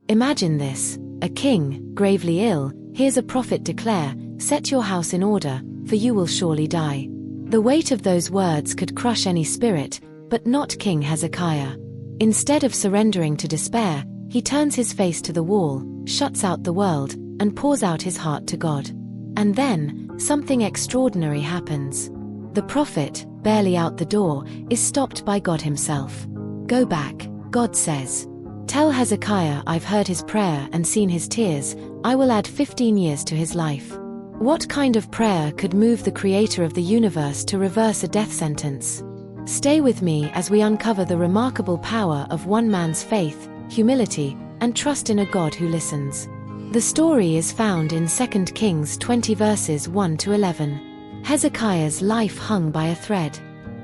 Imagine this: a king, gravely ill, hears a prophet declare, "Set your house in order, for you will surely die." The weight of those words could crush any spirit, but not King Hezekiah. Instead of surrendering to despair, he turns his face to the wall, shuts out the world, and pours out his heart to God. And then, something extraordinary happens. The prophet, barely out the door, is stopped by God himself. "Go back," God says. "Tell Hezekiah I've heard his prayer and seen his tears. I will add 15 years to his life." What kind of prayer could move the creator of the universe to reverse a death sentence? Stay with me as we uncover the remarkable power of one man's faith, humility, and trust in a God who listens. The story is found in 2 Kings 20 verses 1 to 11. Hezekiah's life hung by a thread.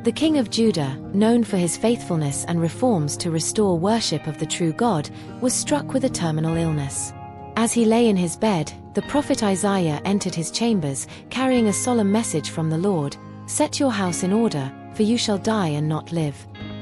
The king of Judah, known for his faithfulness and reforms to restore worship of the true God, was struck with a terminal illness. As he lay in his bed, the prophet Isaiah entered his chambers, carrying a solemn message from the Lord: "Set your house in order, for you shall die and not live."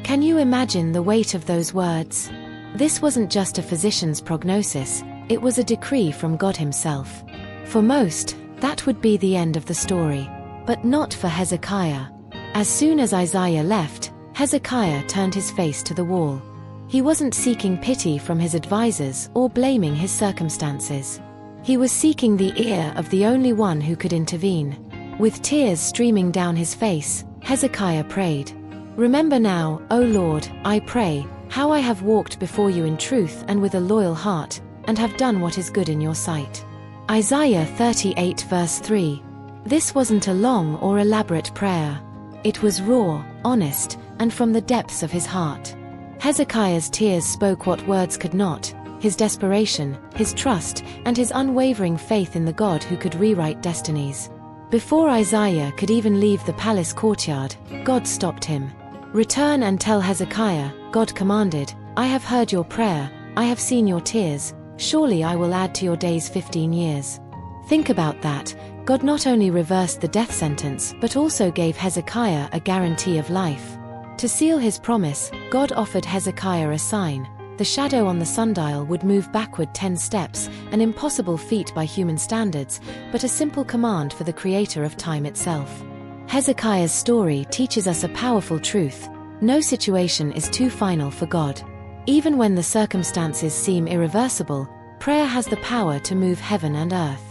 Can you imagine the weight of those words? This wasn't just a physician's prognosis, it was a decree from God himself. For most, that would be the end of the story. But not for Hezekiah. As soon as Isaiah left, Hezekiah turned his face to the wall. He wasn't seeking pity from his advisors or blaming his circumstances. He was seeking the ear of the only one who could intervene. With tears streaming down his face, Hezekiah prayed, "Remember now, O Lord, I pray, how I have walked before you in truth and with a loyal heart, and have done what is good in your sight." Isaiah 38 verse 3. This wasn't a long or elaborate prayer. It was raw, honest, and from the depths of his heart. Hezekiah's tears spoke what words could not: his desperation, his trust, and his unwavering faith in the God who could rewrite destinies. Before Isaiah could even leave the palace courtyard, God stopped him. "Return and tell Hezekiah," God commanded, "I have heard your prayer, I have seen your tears, surely I will add to your days 15 years. Think about that. God not only reversed the death sentence but also gave Hezekiah a guarantee of life. To seal his promise, God offered Hezekiah a sign. The shadow on the sundial would move backward 10 steps, an impossible feat by human standards, but a simple command for the creator of time itself. Hezekiah's story teaches us a powerful truth: no situation is too final for God. Even when the circumstances seem irreversible, prayer has the power to move heaven and earth.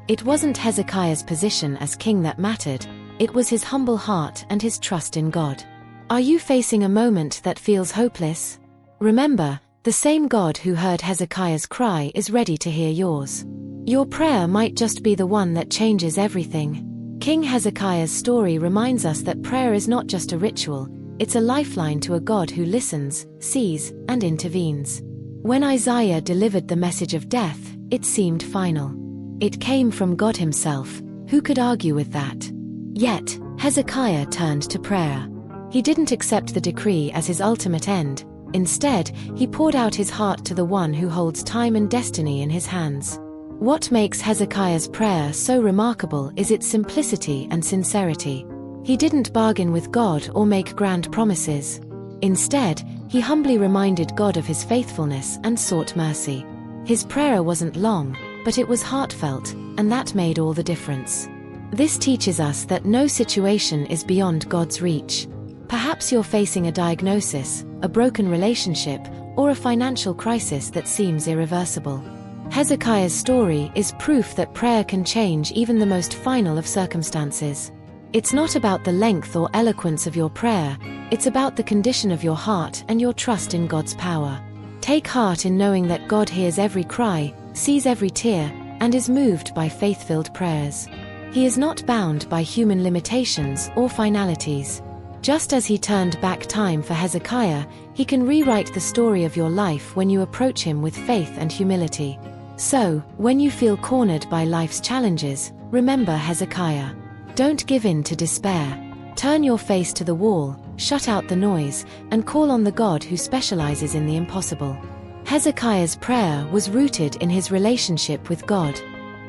It wasn't Hezekiah's position as king that mattered, it was his humble heart and his trust in God. Are you facing a moment that feels hopeless? Remember, the same God who heard Hezekiah's cry is ready to hear yours. Your prayer might just be the one that changes everything. King Hezekiah's story reminds us that prayer is not just a ritual, it's a lifeline to a God who listens, sees, and intervenes. When Isaiah delivered the message of death, it seemed final. It came from God himself. Who could argue with that? Yet, Hezekiah turned to prayer. He didn't accept the decree as his ultimate end. Instead, he poured out his heart to the one who holds time and destiny in his hands. What makes Hezekiah's prayer so remarkable is its simplicity and sincerity. He didn't bargain with God or make grand promises. Instead, he humbly reminded God of his faithfulness and sought mercy. His prayer wasn't long, but it was heartfelt, and that made all the difference. This teaches us that no situation is beyond God's reach. Perhaps you're facing a diagnosis, a broken relationship, or a financial crisis that seems irreversible. Hezekiah's story is proof that prayer can change even the most final of circumstances. It's not about the length or eloquence of your prayer, it's about the condition of your heart and your trust in God's power. Take heart in knowing that God hears every cry, sees every tear, and is moved by faith-filled prayers. He is not bound by human limitations or finalities. Just as he turned back time for Hezekiah, he can rewrite the story of your life when you approach him with faith and humility. So, when you feel cornered by life's challenges, remember Hezekiah. Don't give in to despair. Turn your face to the wall, shut out the noise, and call on the God who specializes in the impossible. Hezekiah's prayer was rooted in his relationship with God.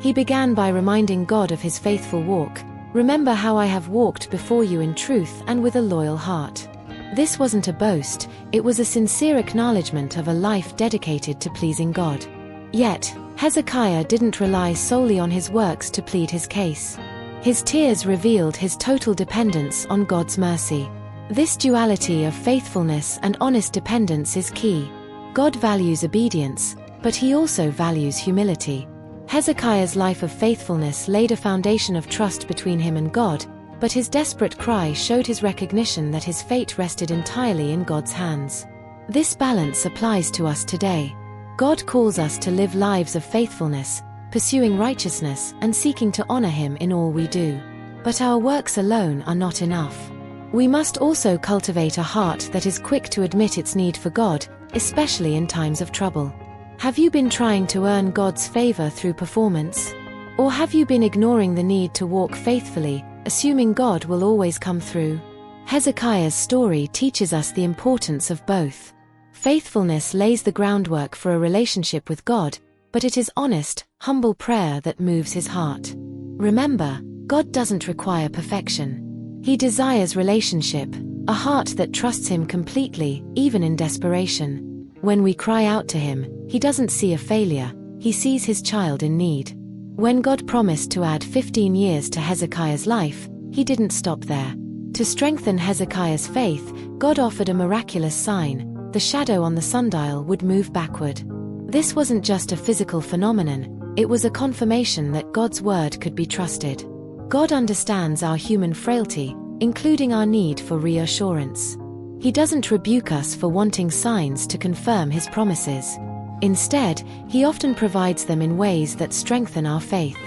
He began by reminding God of his faithful walk. "Remember how I have walked before you in truth and with a loyal heart." This wasn't a boast, it was a sincere acknowledgement of a life dedicated to pleasing God. Yet, Hezekiah didn't rely solely on his works to plead his case. His tears revealed his total dependence on God's mercy. This duality of faithfulness and honest dependence is key. God values obedience, but he also values humility. Hezekiah's life of faithfulness laid a foundation of trust between him and God, but his desperate cry showed his recognition that his fate rested entirely in God's hands. This balance applies to us today. God calls us to live lives of faithfulness, pursuing righteousness and seeking to honor him in all we do. But our works alone are not enough. We must also cultivate a heart that is quick to admit its need for God, especially in times of trouble. Have you been trying to earn God's favor through performance? Or have you been ignoring the need to walk faithfully, assuming God will always come through? Hezekiah's story teaches us the importance of both. Faithfulness lays the groundwork for a relationship with God, but it is honest, humble prayer that moves his heart. Remember, God doesn't require perfection. He desires relationship, a heart that trusts him completely, even in desperation. When we cry out to him, he doesn't see a failure, he sees his child in need. When God promised to add 15 years to Hezekiah's life, he didn't stop there. To strengthen Hezekiah's faith, God offered a miraculous sign: the shadow on the sundial would move backward. This wasn't just a physical phenomenon, it was a confirmation that God's word could be trusted. God understands our human frailty, including our need for reassurance. He doesn't rebuke us for wanting signs to confirm his promises. Instead, he often provides them in ways that strengthen our faith.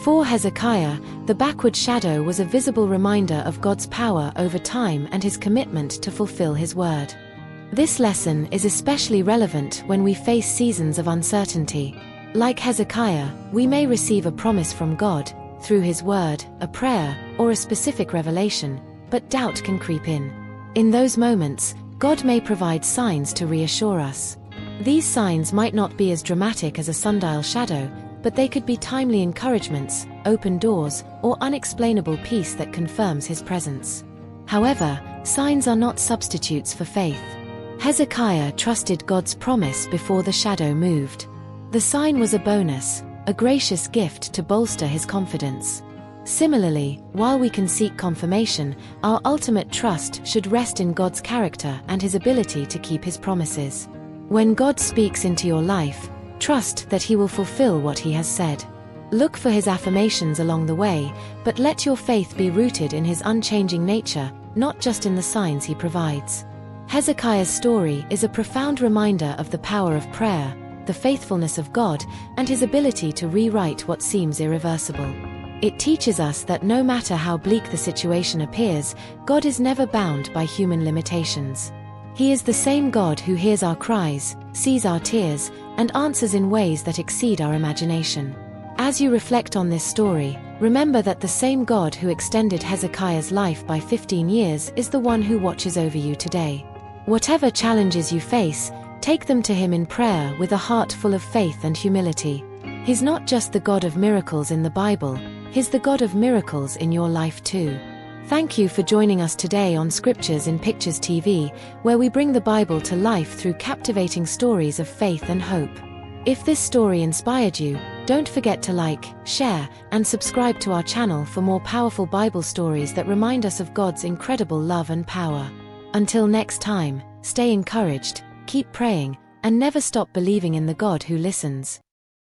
For Hezekiah, the backward shadow was a visible reminder of God's power over time and his commitment to fulfill his word. This lesson is especially relevant when we face seasons of uncertainty. Like Hezekiah, we may receive a promise from God, through his word, a prayer, or a specific revelation, but doubt can creep in. In those moments, God may provide signs to reassure us. These signs might not be as dramatic as a sundial shadow, but they could be timely encouragements, open doors, or unexplainable peace that confirms his presence. However, signs are not substitutes for faith. Hezekiah trusted God's promise before the shadow moved. The sign was a bonus, a gracious gift to bolster his confidence. Similarly, while we can seek confirmation, our ultimate trust should rest in God's character and his ability to keep his promises. When God speaks into your life, trust that he will fulfill what he has said. Look for his affirmations along the way, but let your faith be rooted in his unchanging nature, not just in the signs he provides. Hezekiah's story is a profound reminder of the power of prayer, the faithfulness of God, and his ability to rewrite what seems irreversible. It teaches us that no matter how bleak the situation appears, God is never bound by human limitations. He is the same God who hears our cries, sees our tears, and answers in ways that exceed our imagination. As you reflect on this story, remember that the same God who extended Hezekiah's life by 15 years is the one who watches over you today. Whatever challenges you face, take them to him in prayer with a heart full of faith and humility. He's not just the God of miracles in the Bible, he's the God of miracles in your life too. Thank you for joining us today on Scriptures in Pictures TV, where we bring the Bible to life through captivating stories of faith and hope. If this story inspired you, don't forget to like, share, and subscribe to our channel for more powerful Bible stories that remind us of God's incredible love and power. Until next time, stay encouraged, keep praying, and never stop believing in the God who listens.